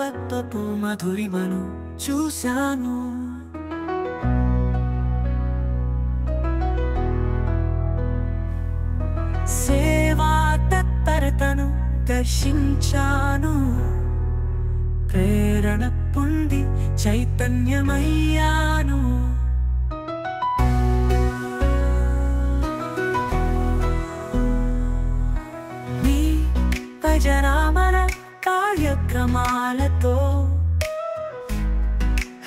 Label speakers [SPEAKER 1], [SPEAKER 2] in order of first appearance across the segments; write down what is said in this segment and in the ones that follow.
[SPEAKER 1] మానవత్వపు మధురిమను చూశాను. సేవా తత్పరతను దర్శించాను. ప్రేరణ పొంది చైతన్యమయ్యాను. మీ భజనామన కార్యక్రమాలతో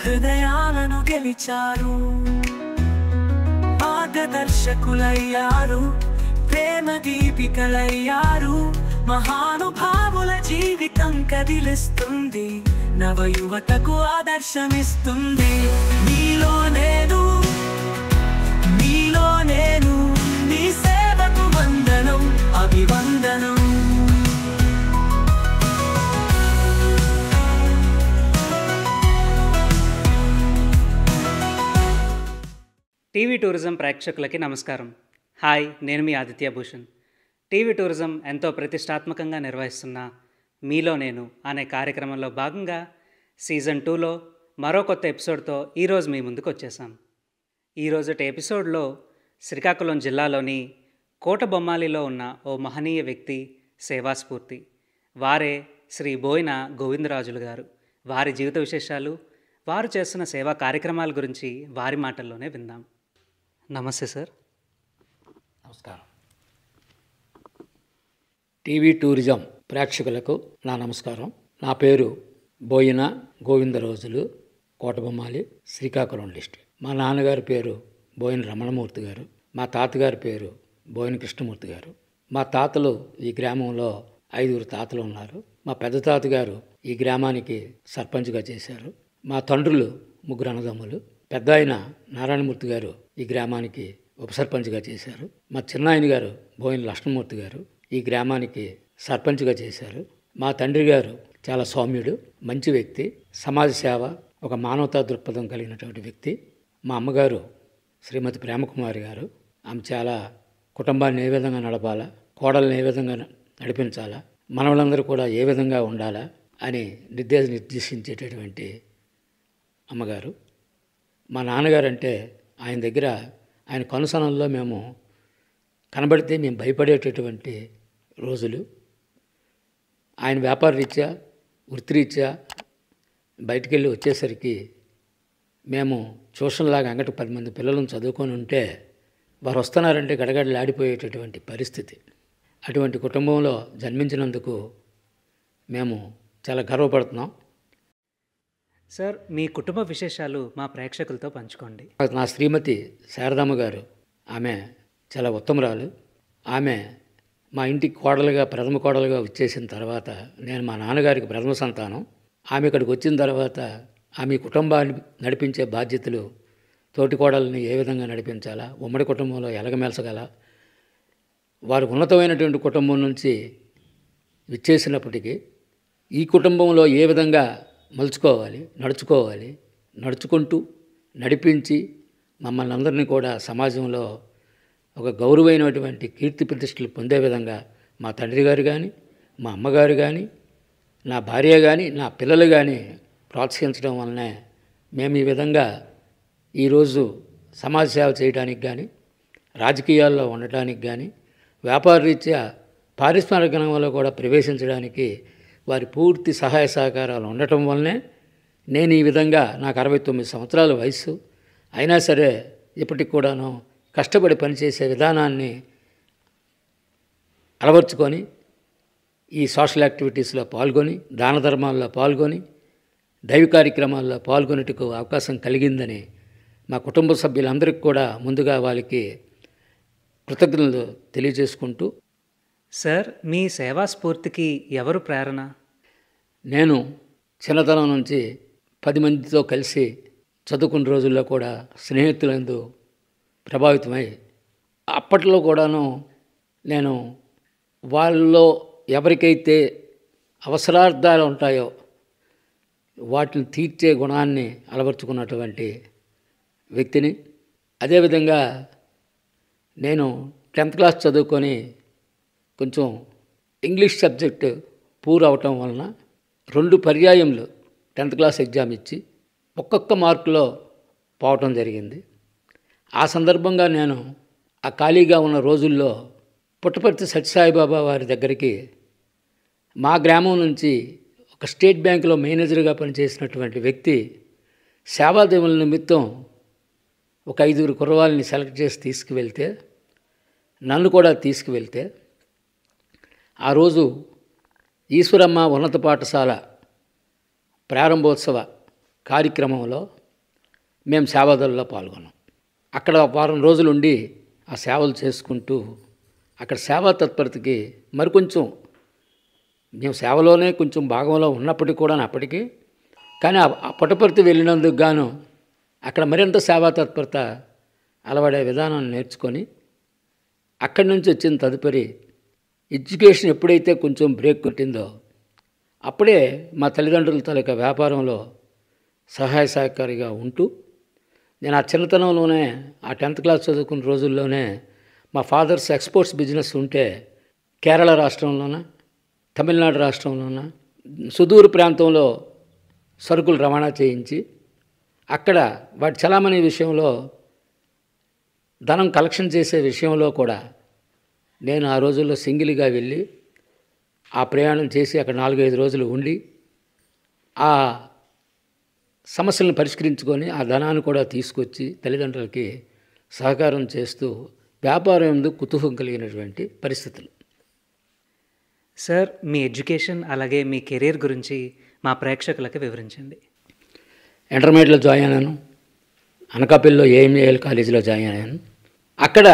[SPEAKER 1] హృదయాలను గెలిచారు. మార్గదర్శకులయ్యారు, ప్రేమ దీపికలయ్యారు. మహానుభావుల జీవితం కదిలిస్తుంది, నవయువతకు ఆదర్శమిస్తుంది. మీలో నేను నీ సేవకు వందనం, అభివందనం.
[SPEAKER 2] టీవీ టూరిజం ప్రేక్షకులకి నమస్కారం. హాయ్, నేను మీ ఆదిత్య భూషణ్. టీవీ టూరిజం ఎంతో ప్రతిష్టాత్మకంగా నిర్వహిస్తున్న మీలో నేను అనే కార్యక్రమంలో భాగంగా సీజన్ 2లో మరో కొత్త ఎపిసోడ్తో ఈరోజు మీ ముందుకు వచ్చేసాం. ఈరోజుటి ఎపిసోడ్లో శ్రీకాకుళం జిల్లాలోని కోటబొమ్మాలిలో ఉన్న ఓ మహనీయ వ్యక్తి సేవాస్ఫూర్తి, వారే శ్రీ బోయిన గోవిందరాజులు గారు. వారి జీవిత విశేషాలు, వారు చేస్తున్న సేవా కార్యక్రమాల గురించి వారి మాటల్లోనే విందాం. నమస్తే సార్.
[SPEAKER 3] నమస్కారం. టీవీ టూరిజం ప్రేక్షకులకు నా నమస్కారం. నా పేరు బోయిన గోవిందరాజులు, కోటబొమ్మాలి, శ్రీకాకుళం డిస్ట్రిక్ట్. మా నాన్నగారి పేరు బోయిన రమణమూర్తి గారు, మా తాతగారి పేరు బోయిన కృష్ణమూర్తి గారు. మా తాతలు ఈ గ్రామంలో 5 తాతలు ఉన్నారు. మా పెద్ద తాతగారు ఈ గ్రామానికి సర్పంచ్గా చేశారు. మా తండ్రులు 3 అన్నదమ్ములు. పెద్ద ఆయన నారాయణమూర్తి గారు ఈ గ్రామానికి ఉప సర్పంచ్గా చేశారు. మా చిన్న ఆయన గారు బోయిన లక్ష్మణమూర్తి గారు ఈ గ్రామానికి సర్పంచ్గా చేశారు. మా తండ్రి గారు చాలా సౌమ్యుడు, మంచి వ్యక్తి, సమాజ సేవ, ఒక మానవతా దృక్పథం కలిగినటువంటి వ్యక్తి. మా అమ్మగారు శ్రీమతి ప్రేమకుమారి గారు, ఆమె చాలా కుటుంబాన్ని ఏ విధంగా నడపాలా, కోడల్ని ఏ విధంగా నడిపించాలా, మనవలందరూ కూడా ఏ విధంగా ఉండాలా అని నిర్దేశించేటటువంటి అమ్మగారు. మా నాన్నగారు అంటే ఆయన దగ్గర, ఆయన కనుసనల్లో మేము కనబడితే మేము భయపడేటటువంటి రోజులు. ఆయన వ్యాపార రీత్యా, వృత్తిరీత్యా బయటికి వెళ్ళి వచ్చేసరికి మేము ట్యూషన్లాగా అంగటి 10 మంది పిల్లలను చదువుకొని ఉంటే వారు వస్తున్నారంటే గడగడలాడిపోయేటటువంటి పరిస్థితి. అటువంటి కుటుంబంలో జన్మించినందుకు మేము చాలా గర్వపడుతున్నాం.
[SPEAKER 2] సార్, మీ కుటుంబ విశేషాలు మా ప్రేక్షకులతో పంచుకోండి.
[SPEAKER 3] నా శ్రీమతి శారదమ్మ గారు, ఆమె చాలా ఉత్తమరాలు. ఆమె మా ఇంటికి కోడలుగా, ప్రథమ కోడలుగా వచ్చేసిన తర్వాత నేను మా నాన్నగారికి ప్రథమ సంతానం. ఆమె ఇక్కడికి వచ్చిన తర్వాత ఆమె కుటుంబాన్ని నడిపించే బాధ్యతలు, తోటి కోడల్ని ఏ విధంగా నడిపించాలా, ఉమ్మడి కుటుంబంలో ఎలగమెలసగల, వారు ఉన్నతమైనటువంటి కుటుంబం నుంచి విచ్చేసినప్పటికీ ఈ కుటుంబంలో ఏ విధంగా నడుచుకుంటూ నడిపించి మమ్మల్ని అందరినీ కూడా సమాజంలో ఒక గౌరవమైనటువంటి కీర్తి ప్రతిష్టలు పొందే విధంగా మా తండ్రి గారు కానీ, మా అమ్మగారు కానీ, నా భార్య కానీ, నా పిల్లలు కానీ ప్రోత్సహించడం వల్లనే మేము ఈ విధంగా ఈరోజు సమాజ సేవ చేయడానికి కానీ, రాజకీయాల్లో ఉండటానికి కానీ, వ్యాపార రీత్యా పారిశ్రామిక రంగంలో కూడా ప్రవేశించడానికి వారి పూర్తి సహాయ సహకారాలు ఉండటం వల్లనే నేను ఈ విధంగా, నాకు 69 సంవత్సరాల వయసు అయినా సరే ఇప్పటికి కూడాను కష్టపడి పనిచేసే విధానాన్ని అలవర్చుకొని ఈ సోషల్ యాక్టివిటీస్లో పాల్గొని, దాన ధర్మాల్లో పాల్గొని, దైవ కార్యక్రమాల్లో పాల్గొనేందుకు అవకాశం కలిగిందని మా కుటుంబ సభ్యులందరికీ కూడా ముందుగా వాళ్ళకి కృతజ్ఞతలు తెలియజేసుకుంటూ.
[SPEAKER 2] సార్, మీ సేవా స్ఫూర్తికి ఎవరు ప్రేరణ?
[SPEAKER 3] నేను చిన్నతనం నుంచి 10 మందితో కలిసి చదువుకున్న రోజుల్లో కూడా స్నేహితులందు ప్రభావితమై, అప్పట్లో కూడాను నేను వాళ్ళలో ఎవరికైతే అవసరార్థాలు ఉంటాయో వాటిని తీర్చే గుణాన్ని అలవర్చుకున్నటువంటి వ్యక్తిని. అదేవిధంగా నేను 10th క్లాస్ చదువుకొని కొంచెం ఇంగ్లీష్ సబ్జెక్టు పూర్ అవటం వలన 2 పర్యాయములు 10th క్లాస్ ఎగ్జామ్ ఇచ్చి ఒక్కొక్క మార్కులో పోవటం జరిగింది. ఆ సందర్భంగా నేను ఆ ఖాళీగా ఉన్న రోజుల్లో పుట్టపర్తి సత్యసాయిబాబా వారి దగ్గరికి మా గ్రామం నుంచి ఒక స్టేట్ బ్యాంకులో మేనేజర్గా పనిచేసినటువంటి వ్యక్తి సేవాదేవుల నిమిత్తం ఒక 5 కుర్రవాళ్ళని సెలెక్ట్ చేసి తీసుకువెళ్తే, నన్ను కూడా తీసుకువెళ్తే, ఆ రోజు ఈశ్వరమ్మ ఉన్నత పాఠశాల ప్రారంభోత్సవ కార్యక్రమంలో మేము సేవాదళంలో పాల్గొన్నాం. అక్కడ వారం రోజులుండి ఆ సేవలు చేసుకుంటూ అక్కడ సేవా తత్పరతకి మరికొంచెం మేము సేవలోనే కొంచెం భాగంలో ఉన్నప్పటికీ కూడా అప్పటికి కానీ ఆ పుట్టపర్తి వెళ్ళినందుకు గాను అక్కడ మరింత సేవా తత్పరత అలవడే విధానాన్ని నేర్చుకొని అక్కడి నుంచి వచ్చిన తదుపరి ఎడ్యుకేషన్ ఎప్పుడైతే కొంచెం బ్రేక్ కొట్టిందో అప్పుడే మా తల్లిదండ్రుల తాలూకా వ్యాపారంలో సహాయ సహకారిగా ఉంటూ నేను ఆ చిన్నతనంలోనే ఆ 10th క్లాస్ చదువుకున్న రోజుల్లోనే మా ఫాదర్స్ ఎక్స్పోర్ట్స్ బిజినెస్ ఉంటే కేరళ రాష్ట్రంలోన, తమిళనాడు రాష్ట్రంలోన, సుదూర ప్రాంతంలో సరుకులు రవాణా చేయించి అక్కడ వాటి చలామణి విషయంలో ధనం కలెక్షన్ చేసే విషయంలో కూడా నేను ఆ రోజుల్లో సింగిల్గా వెళ్ళి ఆ ప్రయాణం చేసి అక్కడ 4-5 రోజులు ఉండి ఆ సమస్యలను పరిష్కరించుకొని ఆ ధనాన్ని కూడా తీసుకొచ్చి తల్లిదండ్రులకి సహకారం చేస్తూ వ్యాపారం ఎందుకు కుతూహలం కలిగినటువంటి పరిస్థితులు.
[SPEAKER 2] సార్, మీ ఎడ్యుకేషన్ అలాగే మీ కెరీర్ గురించి మా ప్రేక్షకులకు వివరించండి.
[SPEAKER 3] ఇంటర్మీడియట్లో జాయిన్ అయ్యాను. అనకాపల్లిలో ఏఎంఏఎల్ కాలేజీలో జాయిన్ అయ్యాను. అక్కడ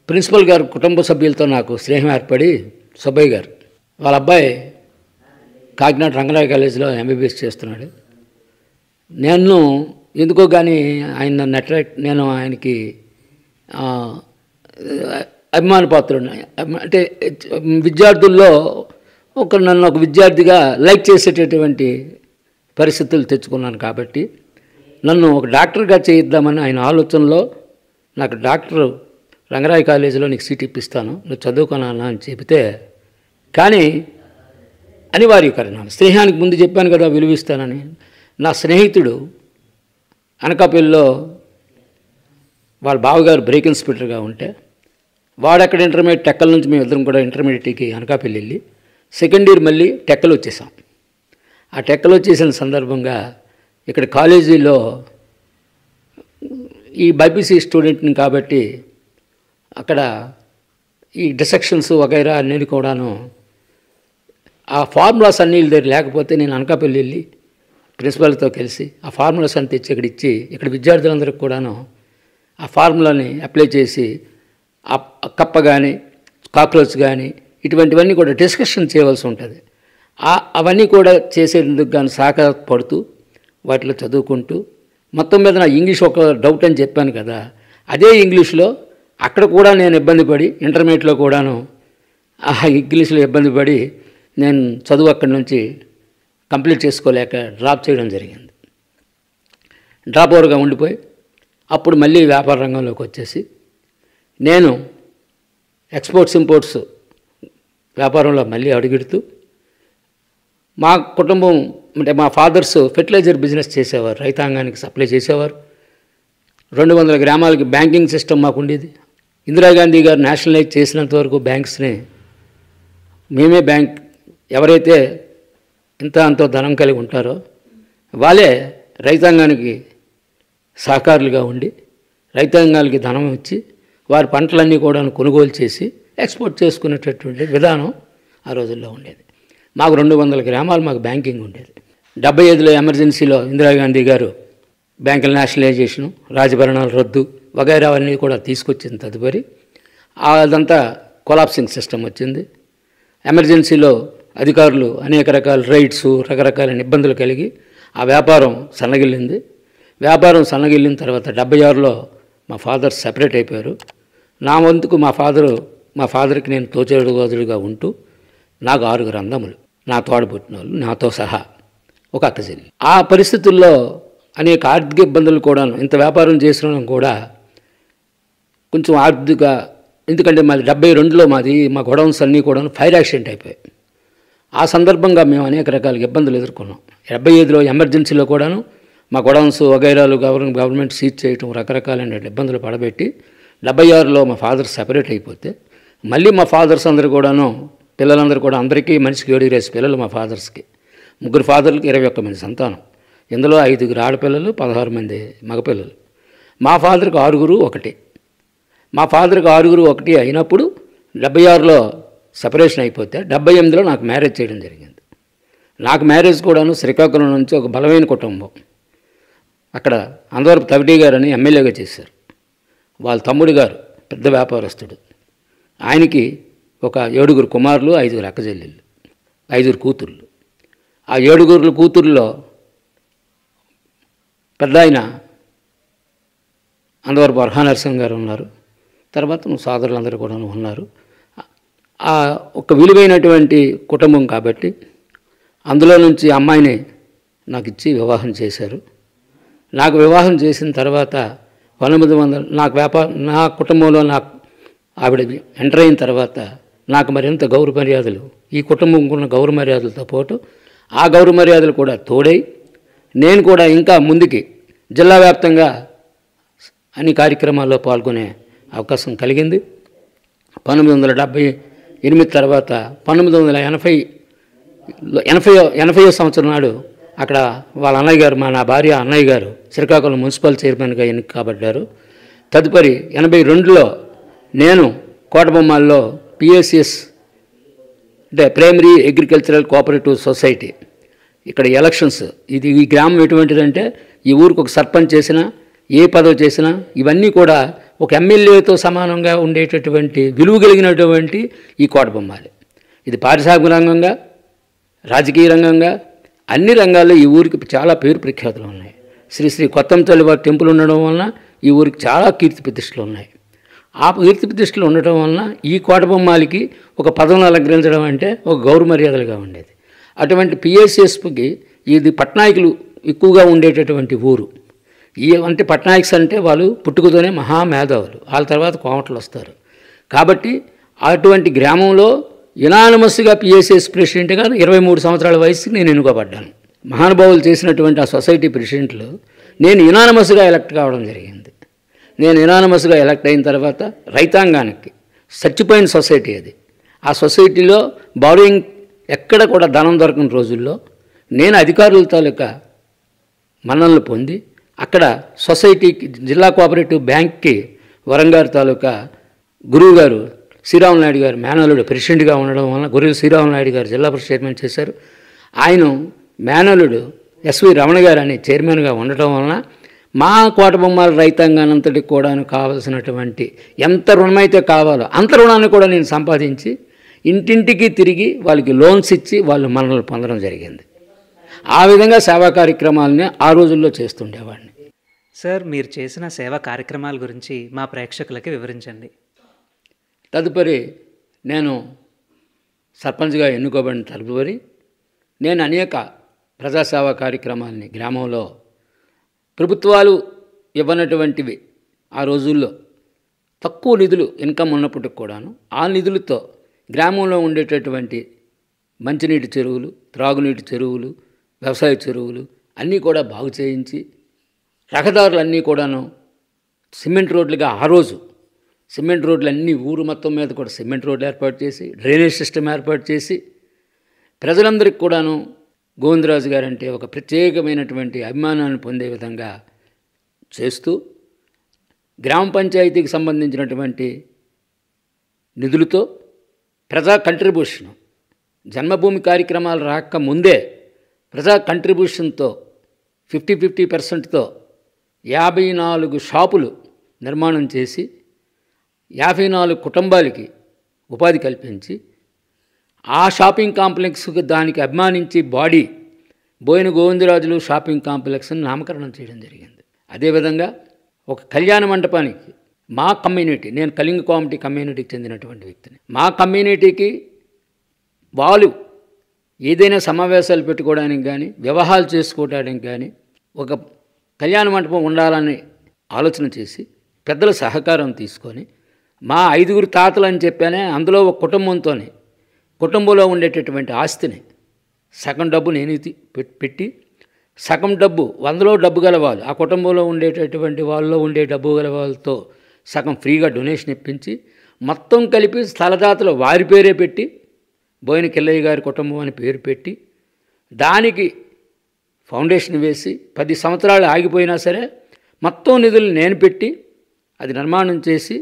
[SPEAKER 3] ప్రిన్సిపల్ గారు కుటుంబ సభ్యులతో నాకు స్నేహం ఏర్పడి సుబ్బయ్య గారు వాళ్ళ అబ్బాయి కాకినాడ రంగరాయ కాలేజీలో ఎంబీబీఎస్ చేస్తున్నాడు. నేను ఎందుకో కానీ ఆయన నన్ను అట్రాక్ట్, నేను ఆయనకి అభిమాన పాత్రుడు. అంటే విద్యార్థుల్లో నన్ను ఒక విద్యార్థిగా లైక్ చేసేటటువంటి పరిస్థితులు తెచ్చుకున్నాను. కాబట్టి నన్ను ఒక డాక్టర్గా చేయిద్దామని ఆయన ఆలోచనలో నాకు డాక్టర్ రంగరాయ కాలేజీలో నీకు సీట్ ఇప్పిస్తాను, నువ్వు చదువుకున్నాను అని చెబితే, కానీ అనివార్యకరణాలు స్నేహానికి ముందు చెప్పాను కదా విలువిస్తానని. నా స్నేహితుడు అనకాపల్లిలో వాళ్ళ బావగారు బ్రేక్ ఇన్స్పెక్టర్గా ఉంటే వాడు అక్కడ ఇంటర్మీడియట్ టెక్కల నుంచి మేము ఇద్దరం కూడా ఇంటర్మీడియట్కి అనకాపల్లి వెళ్ళి సెకండ్ ఇయర్ మళ్ళీ టెక్కలు వచ్చేసాం. ఆ టెక్కలు వచ్చేసిన సందర్భంగా ఇక్కడ కాలేజీలో ఈ బైపీసీ స్టూడెంట్ని కాబట్టి అక్కడ ఈ డిసెక్షన్స్ వగైరా అన్నీ కూడాను ఆ ఫార్ములాస్ అన్నీ దగ్గర లేకపోతే నేను అనకాపల్లి వెళ్ళి ప్రిన్సిపల్తో కలిసి ఆ ఫార్ములాస్ అని తెచ్చి ఇక్కడ ఇచ్చి ఇక్కడ విద్యార్థులందరికీ కూడాను ఆ ఫార్ములాని అప్లై చేసి ఆ కప్ప కానీ కాక్రోచ్ కానీ ఇటువంటివన్నీ కూడా డిస్కషన్ చేయవలసి ఉంటుంది. అవన్నీ కూడా చేసేందుకు కానీ సహకారపడుతూ వాటిలో చదువుకుంటూ మొత్తం మీద నా ఇంగ్లీష్ ఒక డౌట్ అని చెప్పాను కదా, అదే ఇంగ్లీష్లో అక్కడ కూడా నేను ఇబ్బంది పడి ఇంటర్మీడియట్లో కూడాను ఆ ఇంగ్లీష్లో ఇబ్బంది పడి నేను చదువు అక్కడి నుంచి కంప్లీట్ చేసుకోలేక డ్రాప్ చేయడం జరిగింది. డ్రాప్ ఓవర్గా ఉండిపోయి అప్పుడు మళ్ళీ వ్యాపార రంగంలోకి వచ్చేసి నేను ఎక్స్పోర్ట్స్ ఇంపోర్ట్స్ వ్యాపారంలో మళ్ళీ అడుగుడుతూ మా కుటుంబం అంటే మా ఫాదర్స్ ఫెర్టిలైజర్ బిజినెస్ చేసేవారు, రైతాంగానికి సప్లై చేసేవారు. 200 గ్రామాలకి బ్యాంకింగ్ సిస్టమ్ మాకు ఉండేది. ఇందిరాగాంధీ గారు నేషనలైజ్ చేసినంత వరకు బ్యాంక్స్ని మేమే బ్యాంక్ ఎవరైతే ఇంత అంతో ధనం కలిగి ఉంటారో వాళ్ళే రైతాంగానికి సహకారులుగా ఉండి రైతాంగాలకి ధనం ఇచ్చి వారి పంటలన్నీ కూడా కొనుగోలు చేసి ఎక్స్పోర్ట్ చేసుకునేటటువంటి విధానం ఆ రోజుల్లో ఉండేది. మాకు 200 గ్రామాలు మాకు బ్యాంకింగ్ ఉండేది. 75లో ఎమర్జెన్సీలో ఇందిరాగాంధీ గారు బ్యాంకుల నేషనలైజేషను, రాజభరణాల రద్దు వగైరా అన్నీ కూడా తీసుకొచ్చిన తదుపరి అదంతా కొలాప్సింగ్ సిస్టమ్ వచ్చింది. ఎమర్జెన్సీలో అధికారులు అనేక రకాల రైడ్స్ రకరకాల ఇబ్బందులు కలిగి ఆ వ్యాపారం సన్నగిల్లింది. వ్యాపారం సన్నగిల్లిన తర్వాత 76లో మా ఫాదర్ సెపరేట్ అయిపోయారు. నా వంతుకు మా ఫాదర్కి నేను తోచేడుగోదులుగా ఉంటూ నాకు 6 అన్నదమ్ములు, నా తోడబుట్టిన వాళ్ళు నాతో సహా ఒక అక్క చెల్లి. ఆ పరిస్థితుల్లో అనేక ఆర్థిక ఇబ్బందులు కూడాను, ఇంత వ్యాపారం చేసిన కూడా కొంచెం ఆర్థిక, ఎందుకంటే మాది 72లో మా గొడౌన్స్ అన్నీ కూడా ఫైర్ యాక్సిడెంట్ అయిపోయాయి. ఆ సందర్భంగా మేము అనేక రకాల ఇబ్బందులు ఎదుర్కొన్నాం. 75లో ఎమర్జెన్సీలో కూడాను మా గొడవన్స్ వగైరాలు గవర్నమెంట్ సీజ్ చేయటం రకరకాలైన ఇబ్బందులు పడబెట్టి 76లో మా ఫాదర్ సెపరేట్ అయిపోతే మళ్ళీ మా ఫాదర్స్ అందరూ కూడాను పిల్లలందరూ కూడా అందరికీ మనిషికి 7 పిల్లలు మా ఫాదర్స్కి. 3 ఫాదర్లకి 21 మంది సంతానం. ఇందులో 5 ఆడపిల్లలు 16 మంది మగపిల్లలు. మా ఫాదర్కి 6 1. మా ఫాదర్కి 6 1 అయినప్పుడు 76లో సెపరేషన్ అయిపోతే 78లో నాకు మ్యారేజ్ చేయడం జరిగింది. నాకు మ్యారేజ్ కూడాను శ్రీకాకుళం నుంచి ఒక బలమైన కుటుంబం. అక్కడ అందవరపు తవిటి గారని ఎమ్మెల్యేగా చేశారు. వాళ్ళ తమ్ముడు గారు పెద్ద వ్యాపారస్తుడు. ఆయనకి ఒక 7 కుమారులు 5 అక్కచెల్లెళ్ళు 5 కూతుర్లు. ఆ 7 కూతుర్లో పెద్ద ఆయన అందవరపు నరసింహ గారు ఉన్నారు. తర్వాత సోదరులందరూ కూడా ఉన్నారు. ఆ ఒక విలువైనటువంటి కుటుంబం కాబట్టి అందులో నుంచి అమ్మాయిని నాకు ఇచ్చి వివాహం చేశారు. నాకు వివాహం చేసిన తర్వాత 1900 నా కుటుంబంలో నాకు ఆవిడ ఎంటర్ అయిన తర్వాత నాకు మరింత గౌరవ మర్యాదలు, ఈ కుటుంబం ఉన్న గౌరవ మర్యాదలతో పాటు ఆ గౌరవ మర్యాదలు కూడా తోడై నేను కూడా ఇంకా ముందుకి జిల్లా వ్యాప్తంగా అన్ని కార్యక్రమాల్లో పాల్గొనే అవకాశం కలిగింది. 1978 తర్వాత 1980 సంవత్సరం నాడు అక్కడ వాళ్ళ అన్నయ్య గారు, నా భార్య అన్నయ్య గారు శ్రీకాకుళం మున్సిపల్ చైర్మన్గా ఎన్నిక కాబడ్డారు. తదుపరి 82లో నేను కోటబొమ్మాల్లో PSS అంటే ప్రైమరీ అగ్రికల్చరల్ కోఆపరేటివ్ సొసైటీ ఇక్కడ ఎలక్షన్స్, ఇది ఈ గ్రామం ఎటువంటిదంటే ఈ ఊరికి ఒక సర్పంచ్ చేసినా ఏ పదవి చేసినా ఇవన్నీ కూడా ఒక ఎమ్మెల్యేతో సమానంగా ఉండేటటువంటి విలువ కలిగినటువంటి ఈ కోటబొమ్మాలి. ఇది పారిశ్రామిక రంగంగా, రాజకీయ రంగంగా, అన్ని రంగాల్లో ఈ ఊరికి చాలా పేరు ప్రఖ్యాతులు ఉన్నాయి. శ్రీ కొత్తం తల్లివారి టెంపుల్ ఉండడం వలన ఈ ఊరికి చాలా కీర్తి ప్రతిష్టలు ఉన్నాయి. ఆ కీర్తి ప్రతిష్టలు ఉండటం వలన ఈ కోటబొమ్మాలికి ఒక పదవిని అలంకరించడం అంటే ఒక గౌరవ మర్యాదలుగా ఉండేది. అటువంటి PSSకి ఇది పట్నాయకులు ఎక్కువగా ఉండేటటువంటి ఊరు. అంటే పట్నాయక్స్ అంటే వాళ్ళు పుట్టుకతోనే మహామేధావులు, వాళ్ళ తర్వాత కోమటలు వస్తారు. కాబట్టి అటువంటి గ్రామంలో యునానిమస్గా PSS ప్రెసిడెంట్గా 23 సంవత్సరాల వయసుకి నేను ఎన్నుకోబడ్డాను. మహానుభావులు చేసినటువంటి ఆ సొసైటీ ప్రెసిడెంట్లు నేను యునానిమస్గా ఎలక్ట్ కావడం జరిగింది. నేను యునానిమస్గా ఎలక్ట్ అయిన తర్వాత రైతాంగానికి చచ్చిపోయిన సొసైటీ అది. ఆ సొసైటీలో బారోయింగ్ ఎక్కడ కూడా ధనం దొరకని రోజుల్లో నేను అధికారుల తాలూకా మన్ననలు పొంది అక్కడ సొసైటీకి జిల్లా కోఆపరేటివ్ బ్యాంక్కి వరంగారు తాలూకా గురువు గారు శ్రీరాములు నాయుడు గారు మేనల్లుడు ప్రెసిడెంట్గా ఉండడం వలన గురువు శ్రీరాములు నాయుడు గారు జిల్లా పరిషత్ చైర్మన్ చేశారు. ఆయన మేనల్లుడు SV రమణ గారు అని చైర్మన్గా ఉండటం వలన మా కోటబొమ్మాల రైతాంగానంతటికి కూడా కావాల్సినటువంటి ఎంత రుణమైతే కావాలో అంత రుణాన్ని కూడా నేను సంపాదించి ఇంటింటికి తిరిగి వాళ్ళకి లోన్స్ ఇచ్చి వాళ్ళు మన్ననలు పొందడం జరిగింది. ఆ విధంగా సేవా కార్యక్రమాలని ఆ రోజుల్లో చేస్తుండేవాడిని.
[SPEAKER 2] సార్, మీరు చేసిన సేవా కార్యక్రమాల గురించి మా ప్రేక్షకులకి వివరించండి.
[SPEAKER 3] తదుపరి నేను సర్పంచ్గా ఎన్నుకోబడిన తదుపరి నేను అనేక ప్రజాసేవా కార్యక్రమాలని గ్రామంలో ప్రభుత్వాలు ఇవ్వనటువంటివి ఆ రోజుల్లో తక్కువ నిధులు ఇన్కమ్ ఉన్నప్పటికి కూడాను ఆ నిధులతో గ్రామంలో ఉండేటటువంటి మంచినీటి చెరువులు, త్రాగునీటి చెరువులు, వ్యవసాయ చెరువులు అన్నీ కూడా బాగు చేయించి రహదారులన్నీ కూడాను సిమెంట్ రోడ్లుగా ఆ రోజు సిమెంట్ రోడ్లు అన్నీ ఊరు మొత్తం మీద కూడా సిమెంట్ రోడ్లు ఏర్పాటు చేసి డ్రైనేజ్ సిస్టమ్ ఏర్పాటు చేసి ప్రజలందరికీ కూడాను గోవిందరాజు గారంటే ఒక ప్రత్యేకమైనటువంటి అభిమానాన్ని పొందే విధంగా చేస్తూ గ్రామ పంచాయతీకి సంబంధించినటువంటి నిధులతో ప్రజా కంట్రిబ్యూషన్ జన్మభూమి కార్యక్రమాలు రాక ముందే ప్రజా కంట్రిబ్యూషన్తో 50% 54 షాపులు నిర్మాణం చేసి 54 కుటుంబాలకి ఉపాధి కల్పించి ఆ షాపింగ్ కాంప్లెక్స్కి దానికి అభిమానించి బోయిన గోవిందరాజులు షాపింగ్ కాంప్లెక్స్ని నామకరణం చేయడం జరిగింది. అదేవిధంగా ఒక కళ్యాణ మండపానికి మా కమ్యూనిటీ, నేను కళింగ కామిటీ కమ్యూనిటీకి చెందినటువంటి వ్యక్తిని, మా కమ్యూనిటీకి వాళ్ళు ఏదైనా సమావేశాలు పెట్టుకోవడానికి కానీ వివాహాలు చేసుకోవడానికి కానీ ఒక కళ్యాణ మండపం ఉండాలని ఆలోచన చేసి పెద్దల సహకారం తీసుకొని మా 5 తాతలు అని చెప్పానే అందులో ఒక కుటుంబంతో కుటుంబంలో ఉండేటటువంటి ఆస్తిని సగం డబ్బు నేను పెట్టి సగం డబ్బు 100లో డబ్బు గల వాళ్ళు, ఆ కుటుంబంలో ఉండేటటువంటి వాళ్ళలో ఉండే డబ్బు గల వాళ్ళతో సగం ఫ్రీగా డొనేషన్ ఇప్పించి మొత్తం కలిపి స్థలదాతలు వారి పేరే పెట్టి బోయిన కిల్లయ్య గారి కుటుంబం అని పేరు పెట్టి దానికి ఫౌండేషన్ వేసి 10 సంవత్సరాలు ఆగిపోయినా సరే మొత్తం నిధులు నేను పెట్టి అది నిర్మాణం చేసి,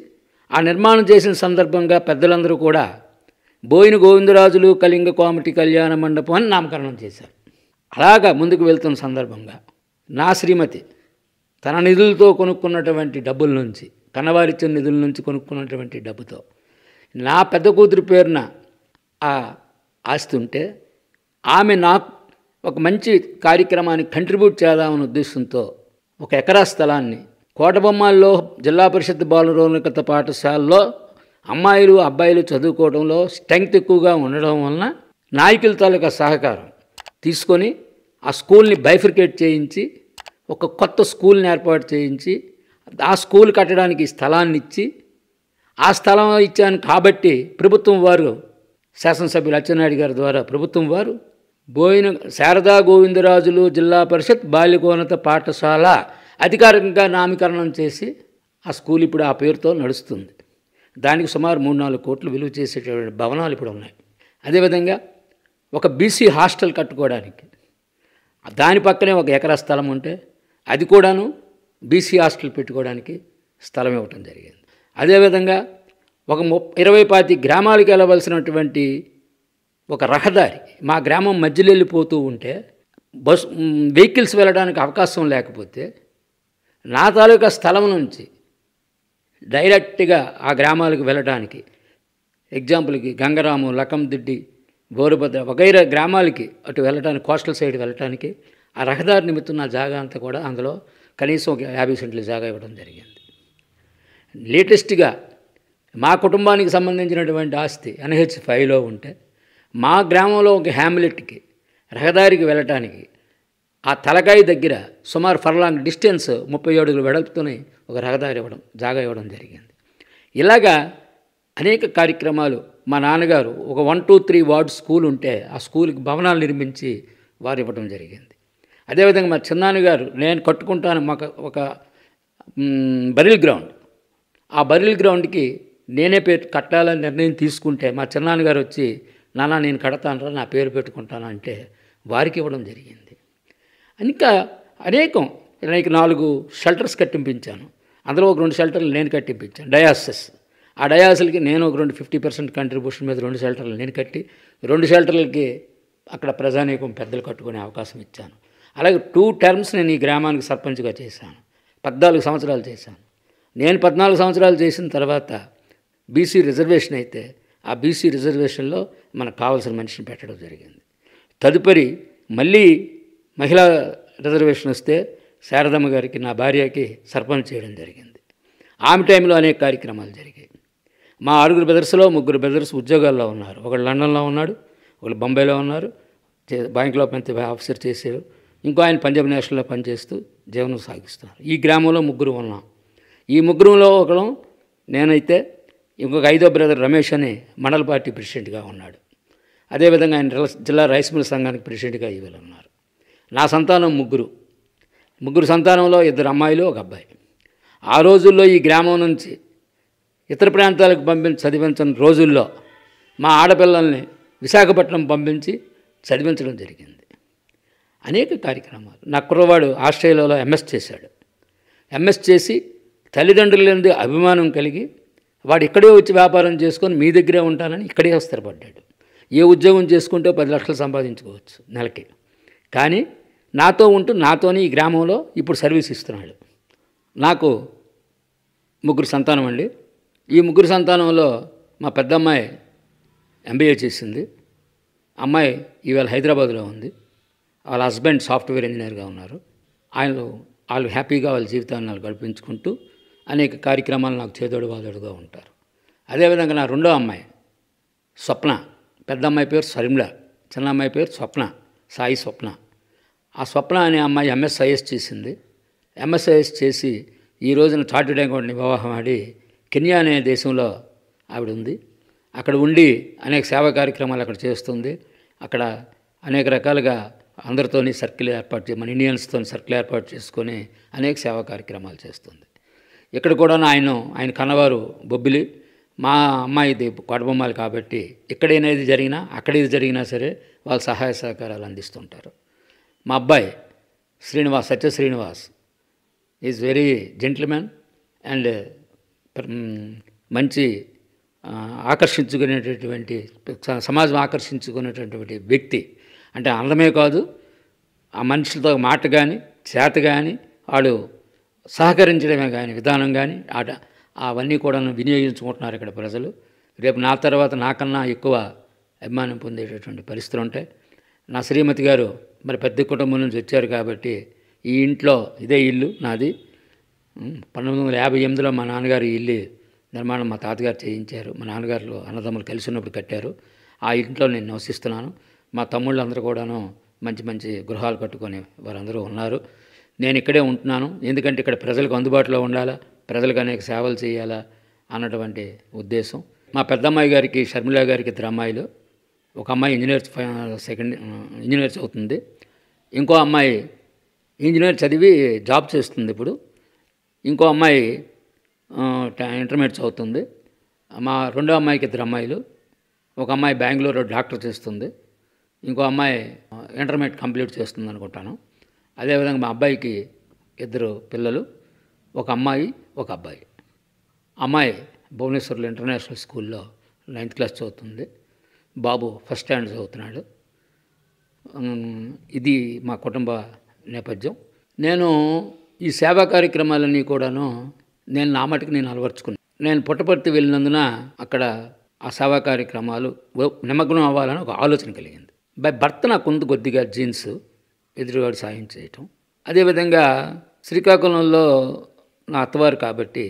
[SPEAKER 3] ఆ నిర్మాణం చేసిన సందర్భంగా పెద్దలందరూ కూడా బోయిన గోవిందరాజులు కళింగ కోమటి కళ్యాణ మండపం అని నామకరణం చేశారు. అలాగా ముందుకు వెళ్తున్న సందర్భంగా నా శ్రీమతి తన నిధులతో కొనుక్కున్నటువంటి డబ్బుల నుంచి, కన్నవారిచ్చిన నిధుల నుంచి కొనుక్కున్నటువంటి డబ్బుతో నా పెద్ద కూతురు పేరున ఆ ఆస్తి ఉంటే ఆమె నాకు ఒక మంచి కార్యక్రమానికి కంట్రిబ్యూట్ చేద్దామనే ఉద్దేశంతో 1 ఎకరా స్థలాన్ని కోటబొమ్మాల్లో జిల్లా పరిషత్ బాలురోన్నత పాఠశాలలో అమ్మాయిలు అబ్బాయిలు చదువుకోవడంలో స్ట్రెంగ్త్ ఎక్కువగా ఉండడం వలన నాయకుల తాలూకా సహకారం తీసుకొని ఆ స్కూల్ని బైఫర్కేట్ చేయించి ఒక కొత్త స్కూల్ని ఏర్పాటు చేయించి ఆ స్కూల్ కట్టడానికి స్థలాన్ని ఇచ్చి, ఆ స్థలం ఇచ్చాను కాబట్టి ప్రభుత్వం వారు శాసనసభ్యులు అచ్చెన్నాయుడు గారి ద్వారా ప్రభుత్వం వారు బోయిన శారదా గోవిందరాజులు జిల్లా పరిషత్ బాలికోన్నత పాఠశాల అధికారికంగా నామకరణం చేసి ఆ స్కూల్ ఇప్పుడు ఆ పేరుతో నడుస్తుంది. దానికి సుమారు 3-4 కోట్లు విలువ చేసేటువంటి భవనాలు ఇప్పుడు ఉన్నాయి. అదేవిధంగా ఒక బీసీ హాస్టల్ కట్టుకోవడానికి దాని పక్కనే 1 ఎకరా స్థలం ఉంటే అది కూడాను బీసీ హాస్టల్ పెట్టుకోవడానికి స్థలం ఇవ్వటం జరిగింది. అదేవిధంగా ఒక 20-25 గ్రామాలకు వెళ్ళవలసినటువంటి ఒక రహదారి మా గ్రామం మధ్యలో వెళ్ళిపోతూ ఉంటే వెహికల్స్ వెళ్ళడానికి అవకాశం లేకపోతే నా తాలూకా స్థలం నుంచి డైరెక్ట్గా ఆ గ్రామాలకు వెళ్ళడానికి, ఎగ్జాంపుల్కి గంగరాము, లకందిడ్డి, బోరుభద్ర వగైరా గ్రామాలకి అటు వెళ్ళడానికి, కోస్టల్ సైడ్ వెళ్ళడానికి ఆ రహదారి నిమిత్తం నా జాగా అంతా కూడా అందులో కనీసం 50 సెంట్ల జాగా ఇవ్వడం జరిగింది. లేటెస్ట్గా మా కుటుంబానికి సంబంధించినటువంటి ఆస్తి NH5లో ఉంటే మా గ్రామంలో ఒక హ్యామ్లెట్కి రహదారికి వెళ్ళటానికి ఆ తలకాయ దగ్గర సుమారు ఫర్లాంగ్ డిస్టెన్స్ 30 అడుగులు వెడల్పుతోనే ఒక రహదారి ఇవ్వడం, జాగా ఇవ్వడం జరిగింది. ఇలాగా అనేక కార్యక్రమాలు మా నాన్నగారు ఒక 1, 2, 3 వార్డు స్కూల్ ఉంటే ఆ స్కూల్కి భవనాలు నిర్మించి వారు ఇవ్వడం జరిగింది. అదేవిధంగా మా చిన్నాన్నగారు నేను కట్టుకుంటాను మాకు ఒక బరిల్ గ్రౌండ్, ఆ బరిల్ గ్రౌండ్కి నేనే పేరు కట్టాలని నిర్ణయం తీసుకుంటే మా చిన్నాన్నగారు వచ్చి నాన్న నేను కడతానరా, నా పేరు పెట్టుకుంటాను అంటే వారికి ఇవ్వడం జరిగింది. ఇంకా అనేకం, నాకు 4 షెల్టర్స్ కట్టింపించాను. అందులో ఒక 2 షెల్టర్లు నేను కట్టింపించాను, డయాసిస్. ఆ డయాసిల్కి నేను ఒక 50% కంట్రిబ్యూషన్ మీద 2 షెల్టర్లు నేను కట్టి 2 షెల్టర్లకి అక్కడ ప్రజానీకం పెద్దలు కట్టుకునే అవకాశం ఇచ్చాను. అలాగే 2 టర్మ్స్ నేను ఈ గ్రామానికి సర్పంచ్గా చేశాను. 14 సంవత్సరాలు చేశాను. నేను 14 సంవత్సరాలు చేసిన తర్వాత బీసీ రిజర్వేషన్ అయితే ఆ బీసీ రిజర్వేషన్లో మనకు కావాల్సిన మనిషిని పెట్టడం జరిగింది. తదుపరి మళ్ళీ మహిళా రిజర్వేషన్ వస్తే శారదమ్మ గారికి, నా భార్యకి సర్పంచ్ చేయడం జరిగింది. ఆమె టైంలో అనేక కార్యక్రమాలు జరిగాయి. మా 6 బ్రదర్స్లో 3 బ్రదర్స్ ఉద్యోగాల్లో ఉన్నారు. ఒకళ్ళు లండన్లో ఉన్నాడు, ఒకళ్ళు బొంబాయిలో ఉన్నారు, బ్యాంకులో పెద్ద ఆఫీసర్ చేశారు. ఇంకో ఆయన పంజాబ్ నేషనల్లో పనిచేస్తూ జీవనం సాగిస్తున్నారు. ఈ గ్రామంలో 3 ఉన్నాం. ఈ 3లో ఒకరు నేనైతే, ఇంకొక 5వ బ్రదర్ రమేష్ అని మండల పార్టీ ప్రెసిడెంట్గా ఉన్నాడు. అదేవిధంగా ఆయన జిల్లా రైస్ మిల్ సంఘానికి ప్రెసిడెంట్గా ఈవేళ ఉన్నారు. నా సంతానం 3 సంతానంలో 2 అమ్మాయిలు, 1 అబ్బాయి. ఆ రోజుల్లో ఈ గ్రామం నుంచి ఇతర ప్రాంతాలకు చదివించిన రోజుల్లో మా ఆడపిల్లల్ని విశాఖపట్నం పంపించి చదివించడం జరిగింది. అనేక కార్యక్రమాలు. నా కుర్రవాడు ఆస్ట్రేలియాలో MS చేశాడు. MS చేసి తల్లిదండ్రుల నుండి అభిమానం కలిగి వాడు ఇక్కడే వచ్చి వ్యాపారం చేసుకొని మీ దగ్గరే ఉంటానని ఇక్కడే స్థిరపడ్డాడు. ఏ ఉద్యోగం చేసుకుంటే 10 లక్షలు సంపాదించుకోవచ్చు నెలకి. కానీ నాతో ఉంటూ నాతోనే ఈ గ్రామంలో ఇప్పుడు సర్వీస్ ఇస్తున్నాడు. నాకు 3 సంతానం అండి. ఈ 3 సంతానంలో మా పెద్ద అమ్మాయి MBA చేసింది. అమ్మాయి ఈవేళ హైదరాబాద్లో ఉంది. వాళ్ళ హస్బెండ్ సాఫ్ట్వేర్ ఇంజనీర్గా ఉన్నారు. వాళ్ళు హ్యాపీగా వాళ్ళ జీవితాన్ని వాళ్ళు గడిపించుకుంటూ అనేక కార్యక్రమాలు నాకు చేదోడు వాదోడుగా ఉంటారు. అదేవిధంగా నా 2వ అమ్మాయి స్వప్న, పెద్ద అమ్మాయి పేరు సరిమ్ల, చిన్న అమ్మాయి పేరు స్వప్న, సాయి స్వప్న. ఆ స్వప్న అనే అమ్మాయి MSIS చేసింది. MSIS చేసి ఈ రోజున చార్టెడ్ అకౌంట్ని వివాహం ఆడి కెన్యా అనే దేశంలో ఆవిడ ఉంది. అక్కడ ఉండి అనేక సేవా కార్యక్రమాలు అక్కడ చేస్తుంది. అక్కడ అనేక రకాలుగా అందరితోని సర్కిల్ ఏర్పాటు మన ఇండియన్స్తో సర్కిల్ ఏర్పాటు చేసుకొని అనేక సేవా కార్యక్రమాలు చేస్తుంది. ఇక్కడ కూడా ఆయన కన్నవారు బొబ్బిలి, మా అమ్మాయిది కోటబొమ్మాలి కాబట్టి ఇక్కడైనా ఇది జరిగినా అక్కడ ఇది జరిగినా సరే వాళ్ళు సహాయ సహకారాలు అందిస్తుంటారు. మా అబ్బాయి Satya Srinivas is very gentlemen and మంచి ఆకర్షించుకునేటటువంటి సమాజం ఆకర్షించుకునేటటువంటి వ్యక్తి. అంటే అందమే కాదు, ఆ మనుషులతో మాట కానీ చేత కానీ వాడు సహకరించడమే కానీ విధానం కానీ అవన్నీ కూడా వినియోగించుకుంటున్నారు ఇక్కడ ప్రజలు. రేపు నా తర్వాత నాకన్నా ఎక్కువ అభిమానం పొందేటటువంటి పరిస్థితులు ఉంటాయి. నా శ్రీమతి గారు మరి పెద్ద కుటుంబం నుంచి వచ్చారు కాబట్టి ఈ ఇంట్లో ఇదే ఇల్లు నాది. 1958లో మా నాన్నగారు ఇల్లు నిర్మాణం మా తాతగారు చేయించారు. మా నాన్నగారు అన్నదమ్ములు కలిసి ఉన్నప్పుడు కట్టారు. ఆ ఇంట్లో నేను నివసిస్తున్నాను. మా తమ్ముళ్ళందరూ కూడాను మంచి మంచి గృహాలు కట్టుకొని వారందరూ ఉన్నారు. నేను ఇక్కడే ఉంటున్నాను. ఎందుకంటే ఇక్కడ ప్రజలకు అందుబాటులో ఉండాలా, ప్రజలకు అనేక సేవలు చేయాలా అన్నటువంటి ఉద్దేశం. మా పెద్దమ్మాయి గారికి షర్మిల గారికి 2 అమ్మాయిలు. ఒక అమ్మాయి ఇంజనీర్ చదువుతుంది. ఇంకో అమ్మాయి ఇంజనీర్ చదివి జాబ్ చేస్తుంది ఇప్పుడు. ఇంకో అమ్మాయి ఇంటర్మీడియట్ చదువుతుంది. మా రెండో అమ్మాయికి 2 అమ్మాయిలు. ఒక అమ్మాయి బెంగళూరులో డాక్టర్ చేస్తుంది. ఇంకో అమ్మాయి ఇంటర్మీడియట్ కంప్లీట్ చేస్తుంది అనుకుంటాను. అదేవిధంగా మా అబ్బాయికి 2 పిల్లలు, ఒక అమ్మాయి ఒక అబ్బాయి. అమ్మాయి భువనేశ్వర్లో ఇంటర్నేషనల్ స్కూల్లో 9th క్లాస్ చదువుతుంది. బాబు ఫస్ట్ స్టాండర్డ్ చదువుతున్నాడు. ఇది మా కుటుంబ నేపథ్యం. నేను ఈ సేవా కార్యక్రమాలన్నీ కూడాను నా మటుకు నేను అలవర్చుకున్నాను. నేను పుట్టపర్తి వెళ్ళినందున అక్కడ ఆ సేవా కార్యక్రమాలు నిమగ్నం అవ్వాలని ఒక ఆలోచన కలిగింది. భర్త నాకు ఉంది కొద్దిగా జీన్స్ ఎదురుగాడు సాయం చేయటం. అదేవిధంగా శ్రీకాకుళంలో నా అత్తవారు కాబట్టి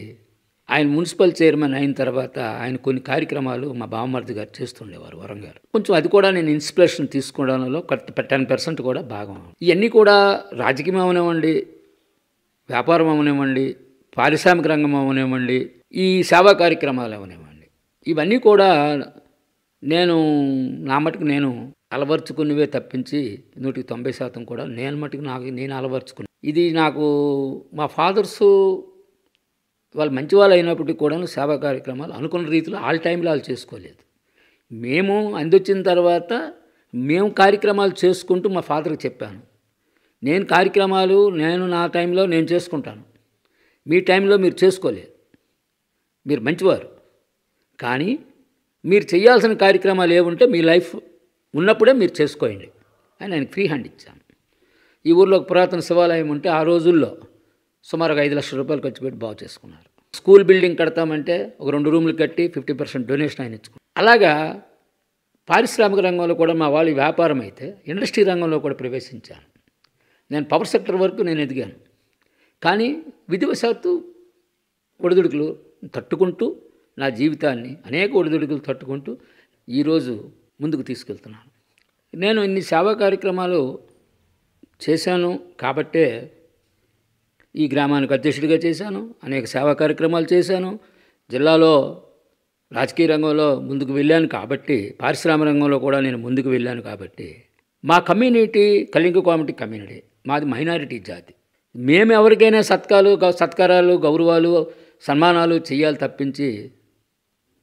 [SPEAKER 3] ఆయన మున్సిపల్ చైర్మన్ అయిన తర్వాత ఆయన కొన్ని కార్యక్రమాలు మా బావమరిది గారు చేస్తుండేవారు, వరం గారు. కొంచెం అది కూడా నేను ఇన్స్పిరేషన్ తీసుకోవడంలో 10% కూడా భాగం. ఇవన్నీ కూడా రాజకీయం అవనివ్వండి, వ్యాపారం అవనివ్వండి, పారిశ్రామిక రంగం అవనివ్వండి, ఈ సేవా కార్యక్రమాలు అవనివ్వండి, ఇవన్నీ కూడా నేను నా మటుకు నేను అలవర్చుకున్నవే తప్పించి 190% కూడా నేను అలవర్చుకున్నాను. ఇది నాకు మా ఫాదర్సు వాళ్ళు మంచి వాళ్ళు అయినప్పటికీ కూడా సేవా కార్యక్రమాలు అనుకున్న రీతిలో ఆల్ టైంలో వాళ్ళు చేసుకోలేదు. మేము అందొచ్చిన తర్వాత మేము కార్యక్రమాలు చేసుకుంటూ మా ఫాదర్కి చెప్పాను, నేను నా టైంలో నేను చేసుకుంటాను, మీ టైంలో మీరు చేసుకోలేదు, మీరు మంచివారు, కానీ మీరు చేయాల్సిన కార్యక్రమాలు ఏముంటే మీ లైఫ్ ఉన్నప్పుడే మీరు చేసుకోండి అని ఆయనకు ఫ్రీ హ్యాండ్ ఇచ్చాను. ఈ ఊర్లో ఒక పురాతన శివాలయం ఉంటే ఆ రోజుల్లో సుమారుగా 5 లక్షల రూపాయలు ఖర్చు పెట్టి బాగు చేసుకున్నారు. స్కూల్ బిల్డింగ్ కడతామంటే ఒక 2 రూములు కట్టి 50% డొనేషన్ ఆయన ఇచ్చుకున్నారు. అలాగా పారిశ్రామిక రంగంలో కూడా మా వాళ్ళు వ్యాపారం అయితే ఇండస్ట్రీ రంగంలో కూడా ప్రవేశించాను. నేను పవర్ సెక్టర్ వరకు నేను ఎదిగాను. కానీ విధివశాత్తు ఒడిదుడుకులు తట్టుకుంటూ నా జీవితాన్ని అనేక ఒడిదుడుకులు తట్టుకుంటూ ఈరోజు ముందుకు తీసుకెళ్తున్నాను. నేను ఇన్ని సేవా కార్యక్రమాలు చేశాను కాబట్టే ఈ గ్రామానికి అధ్యక్షుడిగా చేశాను, అనేక సేవా కార్యక్రమాలు చేశాను, జిల్లాలో రాజకీయ రంగంలో ముందుకు వెళ్ళాను కాబట్టి, పారిశ్రామిక రంగంలో కూడా నేను ముందుకు వెళ్ళాను కాబట్టి, మా కమ్యూనిటీ కళింగ కోమటి కమ్యూనిటీ, మాది మైనారిటీ జాతి. మేము ఎవరికైనా సత్కారాలు, గౌరవాలు, సన్మానాలు చేయాలి తప్పించి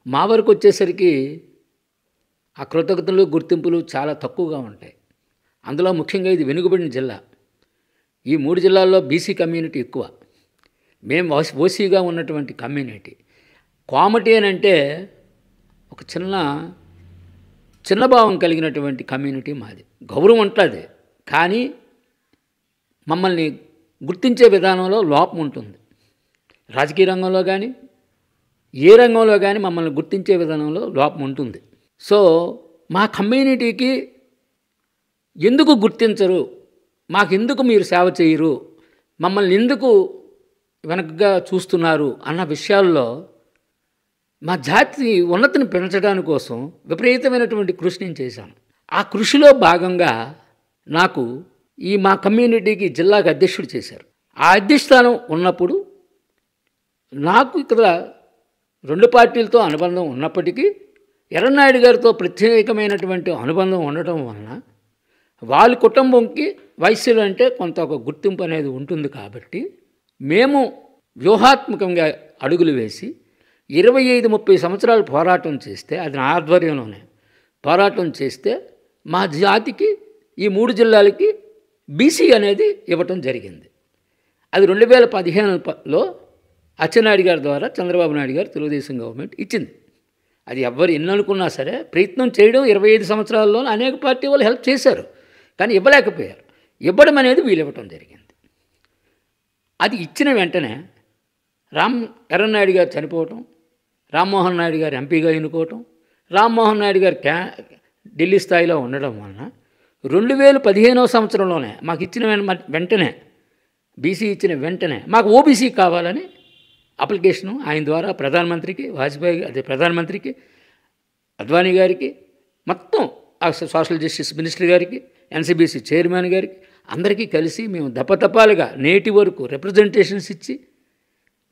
[SPEAKER 3] మా వరకు వచ్చేసరికి ఆ కృతజ్ఞతలు, గుర్తింపులు చాలా తక్కువగా ఉంటాయి. అందులో ముఖ్యంగా ఇది వెనుకబడిన జిల్లా. ఈ 3 జిల్లాల్లో బీసీ కమ్యూనిటీ ఎక్కువ. మేము ఓసీగా ఉన్నటువంటి కమ్యూనిటీ. కోమటి అని అంటే ఒక చిన్న భావం కలిగినటువంటి కమ్యూనిటీ మాది. గౌరవం ఉంటుంది, కానీ మమ్మల్ని గుర్తించే విధానంలో లోపం ఉంటుంది. రాజకీయ రంగంలో కానీ ఏ రంగంలో కానీ మమ్మల్ని గుర్తించే విధానంలో లోపం ఉంటుంది. సో మా కమ్యూనిటీకి ఎందుకు గుర్తించరు, మాకెందుకు మీరు సేవ చేయరు, మమ్మల్ని ఎందుకు వెనకగా చూస్తున్నారు అన్న విషయాల్లో మా జాతి ఉన్నతిని పెంచడానికి కోసం విపరీతమైనటువంటి కృషి నేను చేశాను. ఆ కృషిలో భాగంగా నాకు మా కమ్యూనిటీకి జిల్లాకు అధ్యక్షుడు చేశారు. ఆ అధ్యక్షస్థానం ఉన్నప్పుడు నాకు ఇక్కడ 2 పార్టీలతో అనుబంధం ఉన్నప్పటికీ ఎర్రన్నాయుడు గారితో ప్రత్యేకమైనటువంటి అనుబంధం ఉండటం వలన వాళ్ళ కుటుంబంకి వైశ్యులు అంటే కొంత ఒక గుర్తింపు అనేది ఉంటుంది కాబట్టి మేము వ్యూహాత్మకంగా అడుగులు వేసి 25-30 సంవత్సరాలు పోరాటం చేస్తే, అది నా ఆధ్వర్యంలోనే పోరాటం చేస్తే మా జాతికి ఈ 3 జిల్లాలకి బీసీ అనేది ఇవ్వటం జరిగింది. అది 2015లో అచ్చెన్నాయుడు గారి ద్వారా చంద్రబాబు నాయుడు గారు తెలుగుదేశం గవర్నమెంట్ ఇచ్చింది. అది ఎవ్వరు ఎన్ని అనుకున్నా సరే ప్రయత్నం చేయడం 25 సంవత్సరాల్లో అనేక పార్టీ వాళ్ళు హెల్ప్ చేశారు, కానీ ఇవ్వలేకపోయారు. ఇవ్వడం అనేది వీళ్ళు ఇవ్వటం జరిగింది. అది ఇచ్చిన వెంటనే ఎర్రన్నాయుడు గారు చనిపోవటం, రామ్మోహన్ నాయుడు గారు ఎంపీగా ఎన్నుకోవటం, రామ్మోహన్ నాయుడు గారు ఢిల్లీ స్థాయిలో ఉండడం వలన 2015 సంవత్సరంలోనే మాకు ఇచ్చిన వెంటనే బీసీ ఇచ్చిన వెంటనే మాకు ఓబీసీ కావాలని అప్లికేషను ఆయన ద్వారా ప్రధానమంత్రికి ప్రధానమంత్రికి అద్వానీ గారికి, మొత్తం సోషల్ జస్టిస్ మినిస్టర్ గారికి, ఎన్సీబీసీ చైర్మన్ గారికి అందరికీ కలిసి మేము దపదపాలుగా నేటి వరకు రిప్రజెంటేషన్స్ ఇచ్చి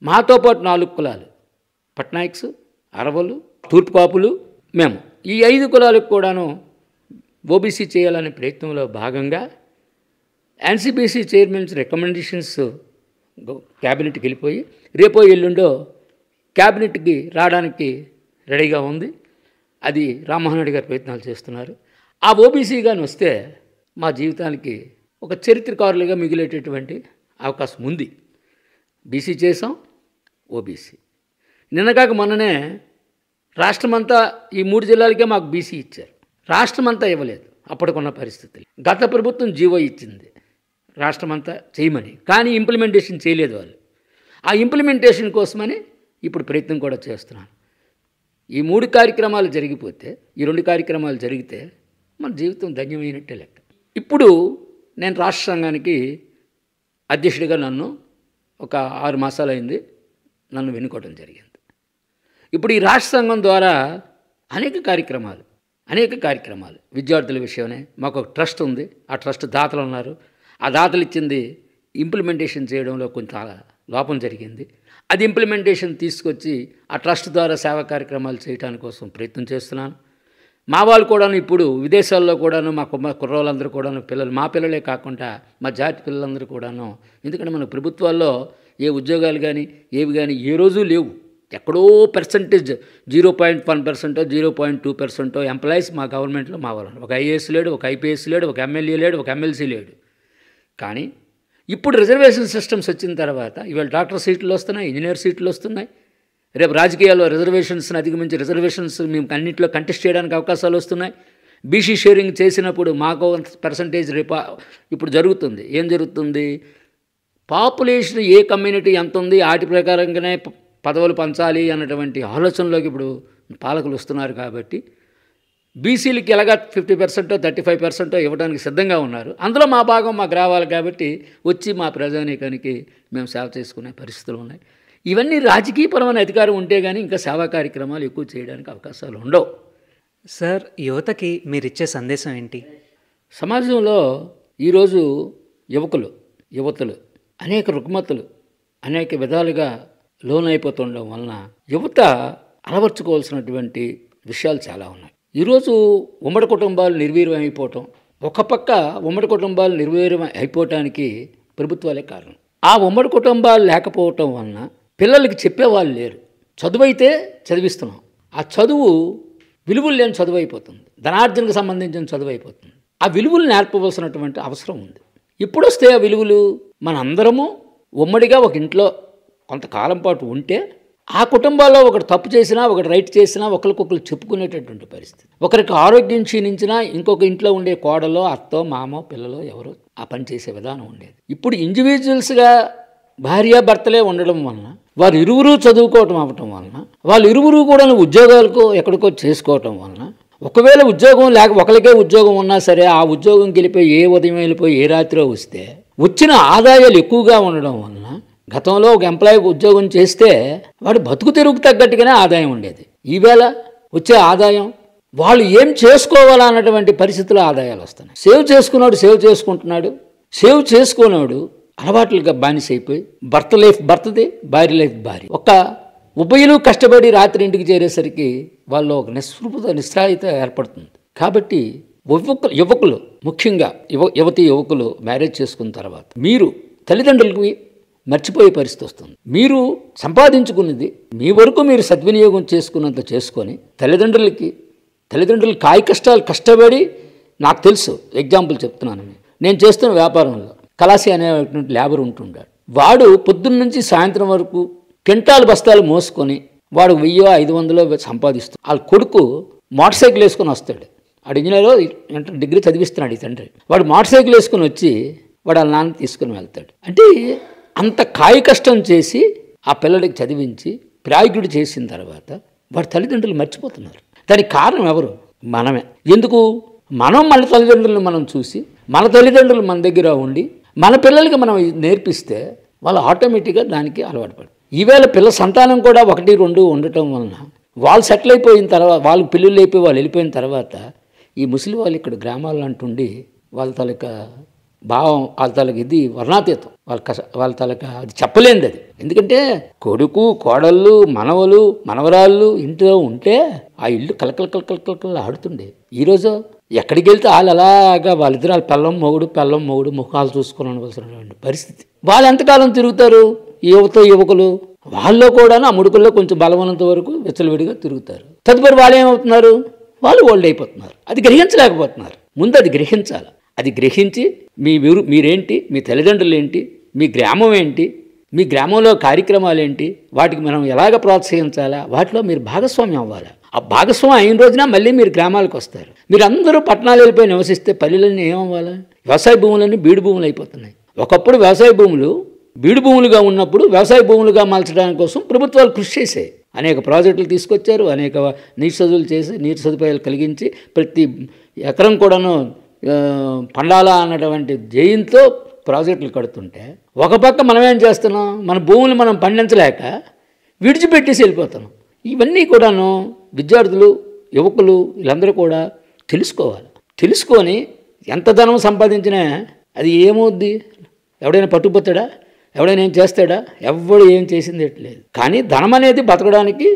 [SPEAKER 3] మాతో పాటు 4 కులాలు పట్నాయక్స్, అరవలు, తూర్పు కాపులు, మేము ఈ 5 కులాలకు కూడాను ఓబీసీ చేయాలనే ప్రయత్నంలో భాగంగా ఎన్సీబీసీ చైర్మన్స్ రికమెండేషన్స్ క్యాబినెట్కి వెళ్ళిపోయి రేపో ఎల్లుండో క్యాబినెట్కి రావడానికి రెడీగా ఉంది. అది రామ్మోహన్ రెడ్డి గారు ప్రయత్నాలు చేస్తున్నారు. ఆ ఓబీసీగాని వస్తే మా జీవితానికి ఒక చరిత్రకారులుగా మిగిలేటటువంటి అవకాశం ఉంది. బీసీ చేసాం, ఓబీసీ. నిన్నగాక మొన్ననే రాష్ట్రమంతా ఈ 3 జిల్లాలకే మాకు బీసీ ఇచ్చారు, రాష్ట్రమంతా ఇవ్వలేదు అప్పటికున్న పరిస్థితులు. గత ప్రభుత్వం జీవో ఇచ్చింది రాష్ట్రమంతా చేయమని, కానీ ఇంప్లిమెంటేషన్ చేయలేదు వాళ్ళు. ఆ ఇంప్లిమెంటేషన్ కోసమని ఇప్పుడు ప్రయత్నం కూడా చేస్తున్నాను. ఈ 3 కార్యక్రమాలు జరిగిపోతే, ఈ 2 కార్యక్రమాలు జరిగితే మన జీవితం ధన్యమైనట్టే లెక్క. ఇప్పుడు నేను రాష్ట్ర సంఘానికి అధ్యక్షుడిగా నన్ను ఒక 6 మాసాలు అయింది నన్ను వెనుకోవడం జరిగింది. ఇప్పుడు ఈ రాష్ట్ర సంఘం ద్వారా అనేక కార్యక్రమాలు విద్యార్థుల విషయమే మాకు ఒక ట్రస్ట్ ఉంది. ఆ ట్రస్ట్ దాతలు ఉన్నారు. ఆ దాతలు ఇచ్చింది ఇంప్లిమెంటేషన్ చేయడంలో కొంత లోపం జరిగింది. అది ఇంప్లిమెంటేషన్ తీసుకొచ్చి ఆ ట్రస్ట్ ద్వారా సేవా కార్యక్రమాలు చేయడానికి కోసం ప్రయత్నం చేస్తున్నాను. మా వాళ్ళు కూడాను ఇప్పుడు విదేశాల్లో కూడాను మా కుర్రోళ్ళందరూ కూడాను పిల్లలు, మా పిల్లలే కాకుండా మా జాతి పిల్లలందరూ కూడాను, ఎందుకంటే మన ప్రభుత్వాల్లో ఏ ఉద్యోగాలు కానీ ఏవి కానీ ఏ రోజు లేవు. ఎక్కడో పర్సంటేజ్ 0.1%, 0.2% ఎంప్లాయీస్ మా గవర్నమెంట్లో మా వాళ్ళు. ఒక ఐఏఎస్ లేడు, ఒక ఐపీఎస్ లేడు, ఒక ఎమ్మెల్యే లేడు, ఒక ఎమ్మెల్సీ లేడు. కానీ ఇప్పుడు రిజర్వేషన్ సిస్టమ్స్ వచ్చిన తర్వాత ఇవాళ డాక్టర్ సీట్లు వస్తున్నాయి, ఇంజనీర్ సీట్లు వస్తున్నాయి. రేపు రాజకీయాల్లో రిజర్వేషన్స్ని అధిగమించి రిజర్వేషన్స్ మేము అన్నింటిలో కంటెస్ట్ చేయడానికి అవకాశాలు వస్తున్నాయి. బీసీ షేరింగ్ చేసినప్పుడు మాకు పర్సంటేజ్ రేపు ఇప్పుడు జరుగుతుంది. ఏం జరుగుతుంది? పాపులేషన్ ఏ కమ్యూనిటీ ఎంత ఉంది వాటి ప్రకారంగానే పదవులు పంచాలి అన్నటువంటి ఆలోచనలోకి ఇప్పుడు పాలకులు వస్తున్నారు. కాబట్టి బీసీలకి ఎలాగా 50%, 35% ఇవ్వడానికి సిద్ధంగా ఉన్నారు. అందులో మా భాగం మాకు రావాలి కాబట్టి వచ్చి మా ప్రజానీకానికి మేము సేవ చేసుకునే పరిస్థితులు ఉన్నాయి. ఇవన్నీ రాజకీయపరమైన అధికారం ఉంటే కానీ ఇంకా సేవా కార్యక్రమాలు ఎక్కువ చేయడానికి అవకాశాలు ఉండవు.
[SPEAKER 2] సార్, యువతకి మీరిచ్చే సందేశం ఏంటి?
[SPEAKER 3] సమాజంలో ఈరోజు యువతులు అనేక రుగ్మతలు అనేక విధాలుగా లోనైపోతుండడం వలన యువత అలవర్చుకోవాల్సినటువంటి విషయాలు చాలా ఉన్నాయి. ఈరోజు ఉమ్మడి కుటుంబాలు నిర్వీర్యం అయిపోవటం, ఒక పక్క ఉమ్మడి కుటుంబాలు నిర్వీర్యం అయిపోవటానికి ప్రభుత్వాలే కారణం. ఆ ఉమ్మడి కుటుంబాలు లేకపోవటం వలన పిల్లలకి చెప్పేవాళ్ళు లేరు. చదువు అయితే చదివిస్తున్నాం, ఆ చదువు విలువలు లేని చదువు అయిపోతుంది, ధనార్జనకు సంబంధించిన చదువు అయిపోతుంది. ఆ విలువలు నేర్పవలసినటువంటి అవసరం ఉంది. ఇప్పుడు వస్తే ఆ విలువలు మన అందరము ఉమ్మడిగా ఒక ఇంట్లో కొంతకాలం పాటు ఉంటే ఆ కుటుంబాల్లో ఒకటి తప్పు చేసినా ఒకటి రైట్ చేసినా ఒకరికొకరు చెప్పుకునేటటువంటి పరిస్థితి. ఒకరికి ఆరోగ్యం క్షీణించినా ఇంకొక ఇంట్లో ఉండే కోడలో అత్తో మామో పిల్లలో ఎవరో ఆ పని చేసే విధానం ఉండేది. ఇప్పుడు ఇండివిజువల్స్గా భార్యాభర్తలే ఉండడం వలన, వారు ఇరువురు చదువుకోవటం అవ్వటం వలన, వాళ్ళు ఇరువురు కూడా ఉద్యోగాలకు ఎక్కడికో చేసుకోవటం వలన, ఒకవేళ ఉద్యోగం ఒకరికే ఉద్యోగం ఉన్నా సరే ఆ ఉద్యోగం గెలిపోయి ఏ ఉదయం వెళ్ళిపోయి ఏ రాత్రిలో వస్తే వచ్చిన ఆదాయాలు ఎక్కువగా ఉండడం వలన, గతంలో ఒక ఎంప్లాయీకి ఉద్యోగం చేస్తే వాడు బతుకు తెరుగుకు తగ్గట్టుగానే ఆదాయం ఉండేది. ఈవేళ వచ్చే ఆదాయం వాళ్ళు ఏం చేసుకోవాలన్నటువంటి పరిస్థితుల్లో ఆదాయాలు వస్తున్నాయి. సేవ్ చేసుకున్నాడు సేవ్ చేసుకుంటున్నాడు, సేవ్ చేసుకున్నాడు అలవాట్లుగా బానిస అయిపోయి భర్త లైఫ్ భర్తది, భార్య లైఫ్ భార్య. ఒక ఉభయులు కష్టపడి రాత్రి ఇంటికి చేరేసరికి వాళ్ళు ఒక నిస్సహాయత ఏర్పడుతుంది. కాబట్టి యువకులు ముఖ్యంగా యువతీ యువకులు మ్యారేజ్ చేసుకున్న తర్వాత మీరు తల్లిదండ్రులకి మర్చిపోయే పరిస్థితి వస్తుంది. మీరు సంపాదించుకున్నది మీ వరకు మీరు సద్వినియోగం చేసుకున్నంత చేసుకొని తల్లిదండ్రులు కాయ కష్టాలు కష్టపడి, నాకు తెలుసు, ఎగ్జాంపుల్ చెప్తున్నాను. నేను చేస్తున్న వ్యాపారంలో కలాసి అనేటువంటి లేబర్ ఉంటుండాడు. వాడు పొద్దున్న నుంచి సాయంత్రం వరకు క్వింటాల్ బస్తాలు మోసుకొని వాడు 1000-500 సంపాదిస్తూ వాళ్ళ కొడుకు మోటార్ సైకిల్ వేసుకొని వస్తాడు. వాడు ఇంజనీర్ డిగ్రీ చదివిస్తున్నాడు ఈ తండ్రి. వాడు మోటార్ సైకిల్ వేసుకొని వచ్చి వాడు వాళ్ళ నాన్న తీసుకుని వెళ్తాడు. అంటే అంత కాయ కష్టం చేసి ఆ పిల్లడికి చదివించి ప్రాయుకుడు చేసిన తర్వాత వాడి తల్లిదండ్రులు మర్చిపోతున్నారు. దానికి కారణం ఎవరు? మనమే. ఎందుకు? మనం మన తల్లిదండ్రులను మనం చూసి, మన తల్లిదండ్రులు మన దగ్గర ఉండి మన పిల్లలకి మనం నేర్పిస్తే వాళ్ళు ఆటోమేటిక్గా దానికి అలవాటు పడతారు. ఈవేళ పిల్ల సంతానం కూడా 1-2 ఉండటం వలన వాళ్ళు సెటిల్ అయిపోయిన తర్వాత, వాళ్ళు పిల్లలు అయిపోయి వాళ్ళు వెళ్ళిపోయిన తర్వాత ఈ ముసలి వాళ్ళు ఇక్కడ గ్రామాల్లో అంటుండి వాళ్ళ తాలూకా భావం, వాళ్ళ తాలూకా ఇది వర్ణాతీతం, వాళ్ళ తాలూకా అది చెప్పలేనిది. అది ఎందుకంటే కొడుకు కోడళ్ళు మనవలు మనవరాళ్ళు ఇంట్లో ఉంటే ఆ ఇల్లు కలకల ఆడుతుండే. ఈరోజు ఎక్కడికి వెళ్తే వాళ్ళు అలాగా వాళ్ళిద్దరు వాళ్ళ పెళ్ళం మొగుడు ముఖాలు చూసుకొని ఉండవలసినటువంటి పరిస్థితి. వాళ్ళు ఎంతకాలం తిరుగుతారు? యువకులు వాళ్ళలో కూడా ఆ ముడుకుల్లో కొంచెం బలమైనంత వరకు విచ్చలవిడిగా తిరుగుతారు. తదుపరి వాళ్ళు ఏమవుతున్నారు? వాళ్ళు ఓల్డ్ అయిపోతున్నారు. అది గ్రహించలేకపోతున్నారు. ముందు అది గ్రహించాలి. అది గ్రహించి మీరేంటి, మీ తల్లిదండ్రులు ఏంటి, మీ గ్రామం ఏంటి, మీ గ్రామంలో కార్యక్రమాలు ఏంటి, వాటికి మనం ఎలాగ ప్రోత్సహించాలా, వాటిలో మీరు భాగస్వామ్యం అవ్వాలి. ఆ భాగస్వామ్యం అయిన రోజున మళ్ళీ మీరు గ్రామాలకు వస్తారు. మీరు అందరూ పట్టణాలు వెళ్ళిపోయి నివసిస్తే పల్లెలన్నీ ఏమవ్వాలి? వ్యవసాయ భూములన్నీ బీడు భూములు అయిపోతున్నాయి. ఒకప్పుడు వ్యవసాయ భూములు బీడు భూములుగా ఉన్నప్పుడు వ్యవసాయ భూములుగా మార్చడానికి కోసం ప్రభుత్వాలు కృషి చేశాయి. అనేక ప్రాజెక్టులు తీసుకొచ్చారు, అనేక నీటి చదువులు చేసి నీటి సదుపాయాలు కలిగించి ప్రతి ఎకరం కూడాను పండాలా అన్నటువంటి జయంతో ప్రాజెక్టులు కడుతుంటే, ఒక పక్క మనం ఏం చేస్తున్నాం? మన భూములు మనం పండించలేక విడిచిపెట్టేసి వెళ్ళిపోతున్నాం. ఇవన్నీ కూడాను విద్యార్థులు, యువకులు వీళ్ళందరూ కూడా తెలుసుకోవాలి. తెలుసుకొని ఎంత ధనం సంపాదించినా అది ఏమవుద్ది? ఎవడైనా పట్టుకుపోతాడా? ఎవడైనా ఏం చేస్తాడా? ఎవడు ఏం చేసింది లేదు. కానీ ధనం అనేది బతకడానికి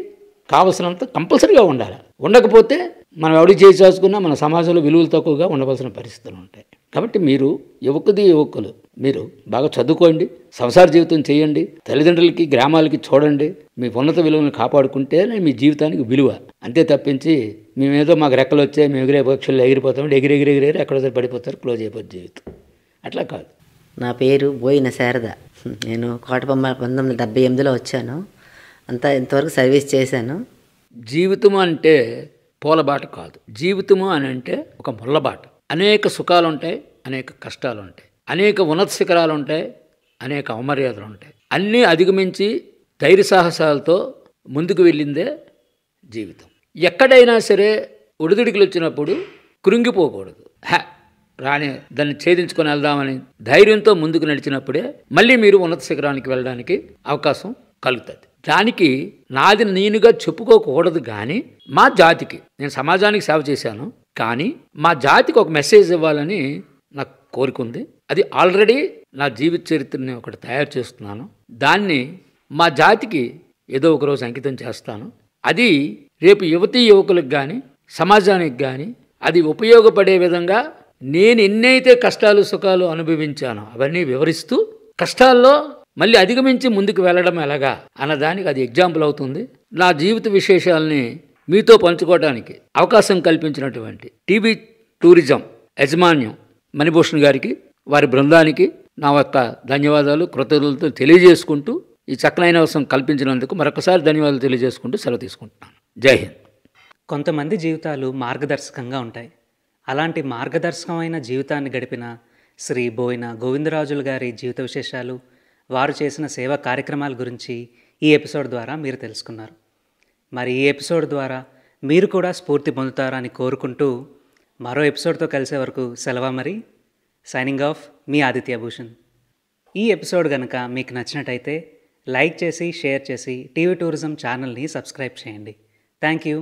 [SPEAKER 3] కావలసినంత కంపల్సరీగా ఉండాలి. ఉండకపోతే మనం ఎవడికి చేసి చేసుకున్నా మన సమాజంలో విలువలు తక్కువగా ఉండవలసిన పరిస్థితులు ఉంటాయి. కాబట్టి మీరు యువకులు మీరు బాగా చదువుకోండి, సంసార జీవితం చేయండి, తల్లిదండ్రులకి గ్రామాలకి చూడండి, మీ ఉన్నత విలువలను కాపాడుకుంటే మీ జీవితానికి విలువ. అంతే తప్పించి మేమేదో మాకు రెక్కలు వచ్చాయి, మేము ఎగిరే పక్షుల్లో ఎగిరిపోతాం, ఎగిరి ఎక్కడో పడిపోతారు, క్లోజ్ అయిపోతుంది జీవితం. అట్లా కాదు.
[SPEAKER 4] నా పేరు బోయిన శారద. నేను కోటబొమ్మ 1978లో వచ్చాను. అంతా ఇంతవరకు సర్వీస్ చేశాను.
[SPEAKER 3] జీవితము అంటే పూలబాట కాదు. జీవితము అని అంటే ఒక ముళ్ళబాట. అనేక సుఖాలు ఉంటాయి, అనేక కష్టాలు ఉంటాయి, అనేక ఉన్నత శిఖరాలు ఉంటాయి, అనేక అవమర్యాదలు ఉంటాయి. అన్నీ అధిగమించి ధైర్య సాహసాలతో ముందుకు వెళ్ళిందే జీవితం. ఎక్కడైనా సరే ఒడిదుడికలు వచ్చినప్పుడు కృంగిపోకూడదు. రాని దాన్ని ఛేదించుకొని వెళ్దామని ధైర్యంతో ముందుకు నడిచినప్పుడే మళ్ళీ మీరు ఉన్నత శిఖరానికి వెళ్ళడానికి అవకాశం కలుగుతుంది. దానికి నాది నేనుగా చెప్పుకోకూడదు. కానీ మా జాతికి, నేను సమాజానికి సేవ చేశాను, కానీ మా జాతికి ఒక మెసేజ్ ఇవ్వాలని నాకు కోరిక ఉంది. అది ఆల్రెడీ నా జీవిత చరిత్రని ఒకటి తయారు చేస్తున్నాను. దాన్ని మా జాతికి ఏదో ఒకరోజు అంకితం చేస్తాను. అది రేపు యువతీ యువకులకు కానీ సమాజానికి కానీ అది ఉపయోగపడే విధంగా నేను ఎన్నైతే కష్టాలు సుఖాలు అనుభవించానో అవన్నీ వివరిస్తూ కష్టాల్లో మళ్ళీ అధిగమించి ముందుకు వెళ్ళడం ఎలాగా అన్నదానికి అది ఎగ్జాంపుల్ అవుతుంది. నా జీవిత విశేషాలని మీతో పంచుకోవడానికి అవకాశం కల్పించినటువంటి టీవీ టూరిజం యాజమాన్యం మణిభూషణ్ గారికి, వారి బృందానికి నా యొక్క ధన్యవాదాలు, కృతజ్ఞతలు తెలియజేసుకుంటూ ఈ చక్కనైన అవసరం కల్పించినందుకు మరొకసారి ధన్యవాదాలు తెలియజేసుకుంటూ సెలవు తీసుకుంటున్నాను. జై హింద్.
[SPEAKER 2] కొంతమంది జీవితాలు మార్గదర్శకంగా ఉంటాయి. అలాంటి మార్గదర్శకమైన జీవితాన్ని గడిపిన శ్రీ బోయిన గోవిందరాజులు గారి జీవిత విశేషాలు, వారు చేసిన సేవా కార్యక్రమాల గురించి ఈ ఎపిసోడ్ ద్వారా మీరు తెలుసుకున్నారు. మరి ఈ ఎపిసోడ్ ద్వారా మీరు కూడా స్ఫూర్తి పొందుతారని కోరుకుంటూ మరో ఎపిసోడ్తో కలిసే వరకు సెలవు. మరి సైనింగ్ ఆఫ్, మీ ఆదిత్య భూషణ్. ఈ ఎపిసోడ్ కనుక మీకు నచ్చినట్టయితే లైక్ చేసి షేర్ చేసి టీవీ టూరిజం ఛానల్ని సబ్స్క్రైబ్ చేయండి. Thank you.